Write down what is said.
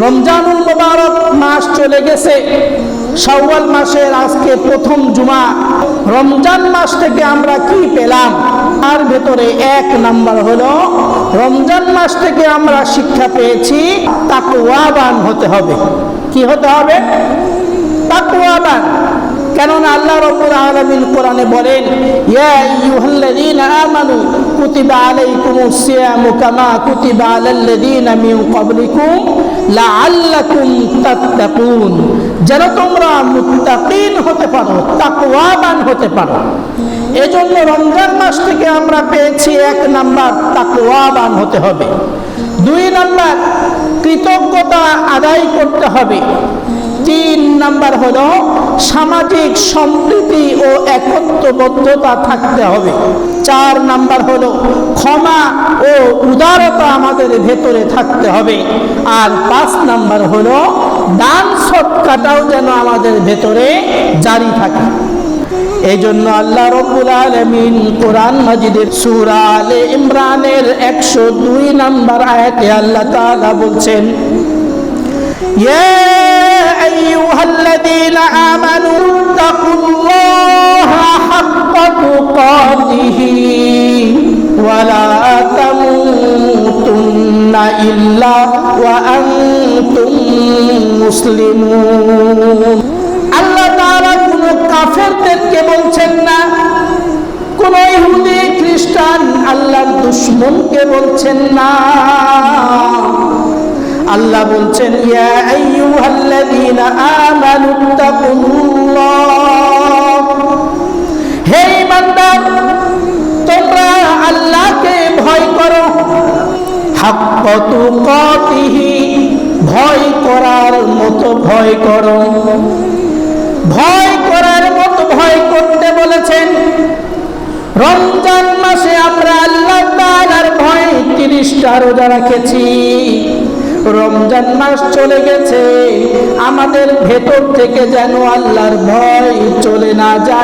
রমজানুল মুবারক মাস চলে গেছে। শাওয়াল মাসের আজকে প্রথম জুমা। রমজান মাস থেকে আমরা কি পেলাম? তার ভেতরে এক নাম্বার হলো, রমজান মাস থেকে আমরা শিক্ষা পেয়েছি তাকওয়াবান হতে হবে। কি হতে হবে? তাকওয়াবান। কেননা আল্লাহ রাব্বুল আলামিন কোরআনে বলেন, ইয়া আইয়ুহাল্লাযীনা আমানু কুতিবা আলাইকুমুস সিয়ামু কামা কুতিবা আলাল্লাযীনা মিন ক্বাবলিকুম লাআল্লাকুম তাত্তাকুন, যেন তোমরা মুত্তাকিন হতে পারো, তাকওয়াবান হতে পারো। এজন্য রমজান মাস থেকে আমরা পেয়েছি এক নাম্বার, তাকওয়াবান হতে হবে। দুই নাম্বার, কৃতজ্ঞতা আদায় করতে হবে। তিন নাম্বার হলো সামাজিক সম্প্রীতি ও একত্রবদ্ধতা থাকতে হবে। চার নাম্বার হলো ক্ষমা ও উদারতা আমাদের ভেতরে থাকতে হবে। আর পাঁচ নাম্বার হলো দান সদকাটাও যেন আমাদের ভেতরে জারি থাকে। এই জন্য আল্লাহ রাব্বুল আলামিন কোরআন মাজিদের সূরা আলে ইমরানের 102 নম্বর আয়াতে আল্লাহ তাআলা বলছেন, ইয়া আইয়ুহাল্লাযীনা আমানু তাকুল্লাহা হাক্কা তুকাতিহি ওয়া লা তামুতুন্না ইল্লা ওয়া আনতুম মুসলিমুন। আল্লাহ তাআলা কোন কাফেরদেরকে বলছেন না, কোন ইহুদি খ্রিস্টান আল্লাহর দুশমনকে বলছেন না। আল্লাহ বলছেন, ইয়া আইয়ুহাল্লাযীনা আমানু তাকুল্লাহ, হে ঈমানদার তোমরা আল্লাহকে ভয় করো। হাক্কা তুকাতিহি, ভয় করার মতো ভয় করো। ভয় করার মতো ভয় করতে বলেছেন। রমজান মাসে আমরা আল্লাহ তাআলার ভয়ে 30টা রোজা রেখেছি। রমজান মাস চলে গেছে, আমাদের ভেতর থেকে যেন আল্লাহর ভয় চলে না যায়।